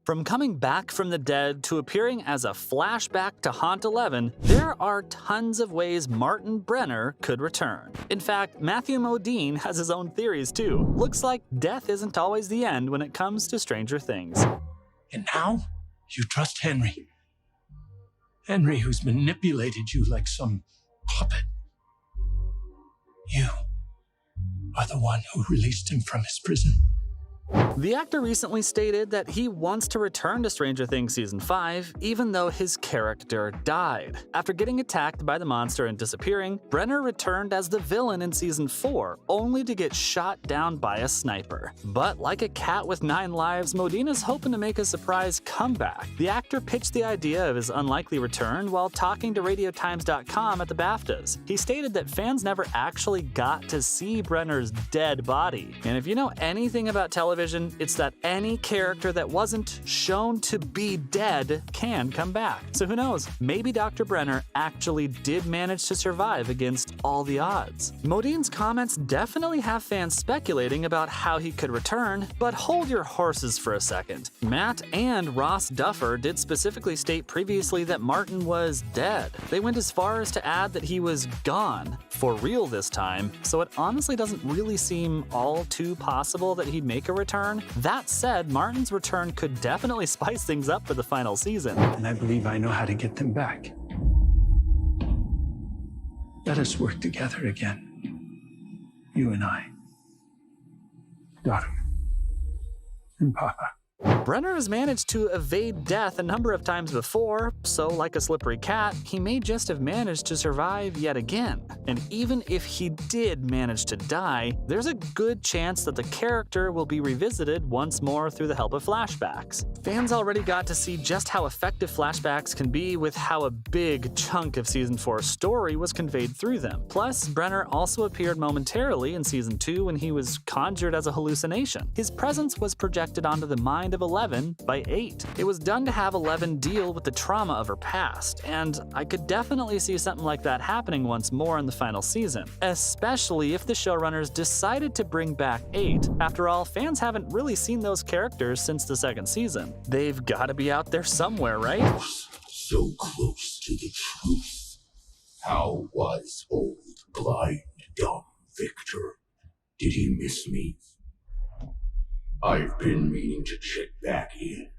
From coming back from the dead to appearing as a flashback to haunt Eleven, there are tons of ways Martin Brenner could return. In fact, Matthew Modine has his own theories too. Looks like death isn't always the end when it comes to Stranger Things. And now, you trust Henry. Henry, who's manipulated you like some puppet. You are the one who released him from his prison. The actor recently stated that he wants to return to Stranger Things Season 5, even though his character died. After getting attacked by the monster and disappearing, Brenner returned as the villain in Season 4, only to get shot down by a sniper. But like a cat with 9 lives, Modine is hoping to make a surprise comeback. The actor pitched the idea of his unlikely return while talking to RadioTimes.com at the BAFTAs. He stated that fans never actually got to see Brenner's dead body. And if you know anything about television, it's that any character that wasn't shown to be dead can come back. So who knows, maybe Dr. Brenner actually did manage to survive against all the odds. Modine's comments definitely have fans speculating about how he could return, but hold your horses for a second. Matt and Ross Duffer did specifically state previously that Martin was dead. They went as far as to add that he was gone, for real this time, so it honestly doesn't really seem all too possible that he'd make a return. That said, Martin's return could definitely spice things up for the final season. And I believe I know how to get them back. Let us work together again. You and I. Daughter. And Papa. Brenner has managed to evade death a number of times before, so like a slippery cat, he may just have managed to survive yet again. And even if he did manage to die, there's a good chance that the character will be revisited once more through the help of flashbacks. Fans already got to see just how effective flashbacks can be with how a big chunk of Season 4's story was conveyed through them. Plus, Brenner also appeared momentarily in Season 2 when he was conjured as a hallucination. His presence was projected onto the mind of Eleven by 8. It was done to have Eleven deal with the trauma of her past, and I could definitely see something like that happening once more in the final season, especially if the showrunners decided to bring back 8. After all, fans haven't really seen those characters since the 2nd season. They've gotta be out there somewhere, right? So close to the truth. How was old, blind, dumb Victor? Did he miss me? I've been meaning to check back in,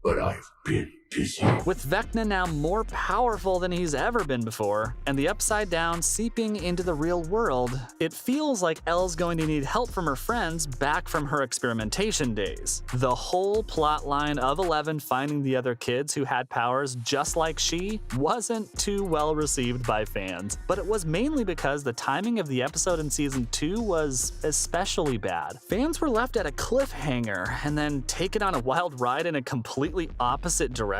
but I've been busy. With Vecna now more powerful than he's ever been before, and the Upside Down seeping into the real world, it feels like Elle's going to need help from her friends back from her experimentation days. The whole plotline of Eleven finding the other kids who had powers just like she wasn't too well received by fans, but it was mainly because the timing of the episode in Season 2 was especially bad. Fans were left at a cliffhanger and then taken on a wild ride in a completely opposite direction.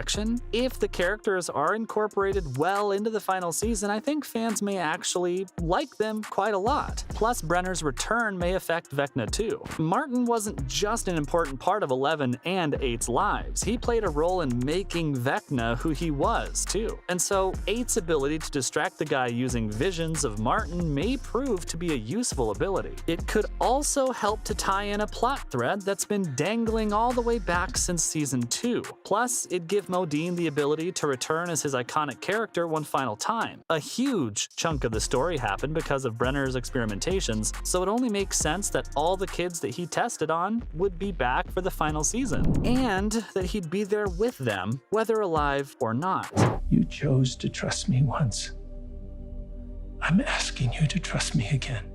If the characters are incorporated well into the final season, I think fans may actually like them quite a lot. Plus, Brenner's return may affect Vecna too. Martin wasn't just an important part of 11 and 8's lives, he played a role in making Vecna who he was too. And so 8's ability to distract the guy using visions of Martin may prove to be a useful ability. It could also help to tie in a plot thread that's been dangling all the way back since Season 2. Plus, it'd give Modine the ability to return as his iconic character one final time. A huge chunk of the story happened because of Brenner's experimentations, so it only makes sense that all the kids that he tested on would be back for the final season, and that he'd be there with them, whether alive or not. You chose to trust me once. I'm asking you to trust me again.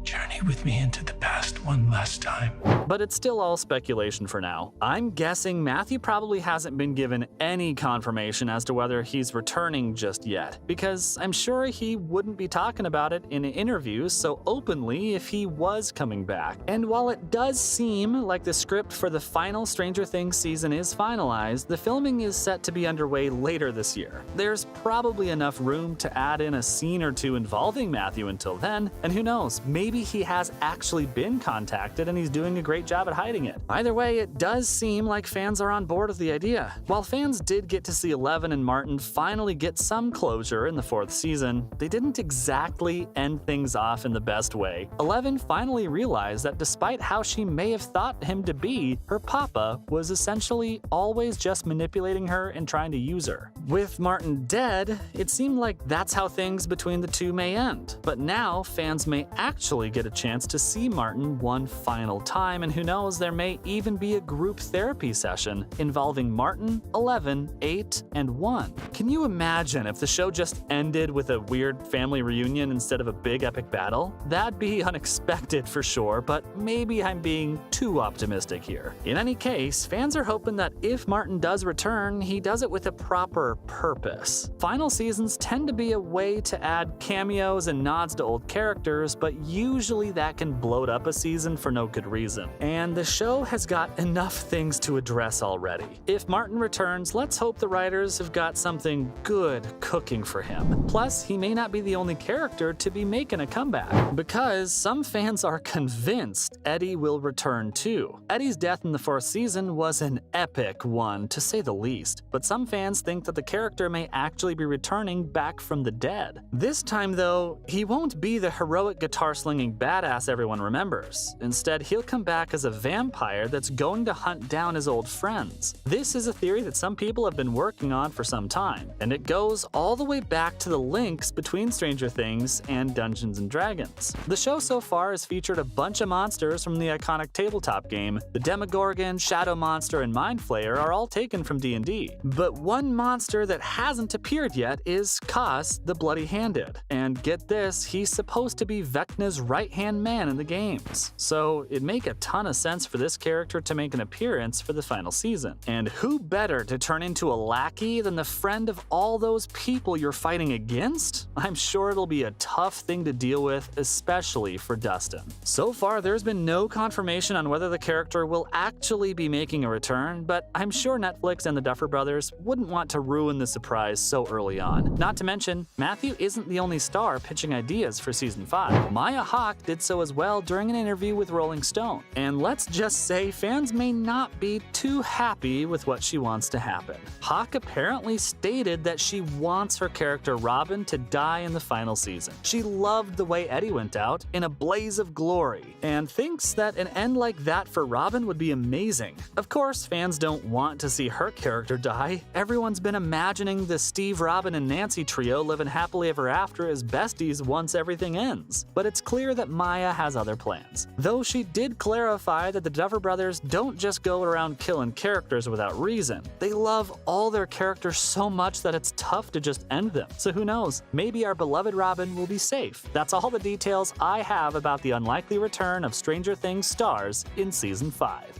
Journey with me into the past one last time. But it's still all speculation for now. I'm guessing Matthew probably hasn't been given any confirmation as to whether he's returning just yet, because I'm sure he wouldn't be talking about it in interviews so openly if he was coming back. And while it does seem like the script for the final Stranger Things season is finalized, the filming is set to be underway later this year. There's probably enough room to add in a scene or two involving Matthew until then, and who knows, maybe he has actually been contacted and he's doing a great job at hiding it. Either way, it does seem like fans are on board with the idea. While fans did get to see Eleven and Martin finally get some closure in the 4th season, they didn't exactly end things off in the best way. Eleven finally realized that despite how she may have thought him to be, her papa was essentially always just manipulating her and trying to use her. With Martin dead, it seemed like that's how things between the two may end. But now, fans may actually get a chance to see Martin one final time, and who knows, there may even be a group therapy session involving Martin, 11, 8, and 1. Can you imagine if the show just ended with a weird family reunion instead of a big epic battle? That'd be unexpected for sure, but maybe I'm being too optimistic here. In any case, fans are hoping that if Martin does return, he does it with a proper purpose. Final seasons tend to be a way to add cameos and nods to old characters, but usually that can bloat up a season for no good reason. And the show has got enough things to address already. If Martin returns, let's hope the writers have got something good cooking for him. Plus, he may not be the only character to be making a comeback, because some fans are convinced Eddie will return too. Eddie's death in the 4th season was an epic one, to say the least, but some fans think that the character may actually be returning back from the dead. This time though, he won't be the heroic guitar-slinging badass everyone remembers. Instead, he'll come back as a vampire that's going to hunt down his old friends. This is a theory that some people have been working on for some time, and it goes all the way back to the links between Stranger Things and Dungeons & Dragons. The show so far has featured a bunch of monsters from the iconic tabletop game. The Demogorgon, Shadow Monster, and Mind Flayer are all taken from D&D. But one monster that hasn't appeared yet is Kos the Bloody-Handed. And get this, he's supposed to be Vecna's right-hand man in the games. So it'd make a ton of sense for this character to make an appearance for the final season. And who better to turn into a lackey than the friend of all those people you're fighting against? I'm sure it'll be a tough thing to deal with, especially for Dustin. So far, there's been no confirmation on whether the character will actually be making a return, but I'm sure Netflix and the Duffer Brothers wouldn't want to ruin the surprise so early on. Not to mention, Matthew isn't the only star pitching ideas for season 5. Maya Hawke did so as well during an interview with Rolling Stone. And let's just say fans may not be too happy with what she wants to happen. Hawke apparently stated that she wants her character Robin to die in the final season. She loved the way Eddie went out in a blaze of glory, and thinks that an end like that for Robin would be amazing. Of course, fans don't want to see her character die. Everyone's been imagining the Steve, Robin, and Nancy trio living happily ever after as besties once everything ends. But it's clear that Maya has other plans. Though she did clarify that the Duffer Brothers don't just go around killing characters without reason. They love all their characters so much that it's tough to just end them. So who knows? Maybe our beloved Robin will be safe. That's all the details I have about the unlikely return of Stranger Things stars in season 5.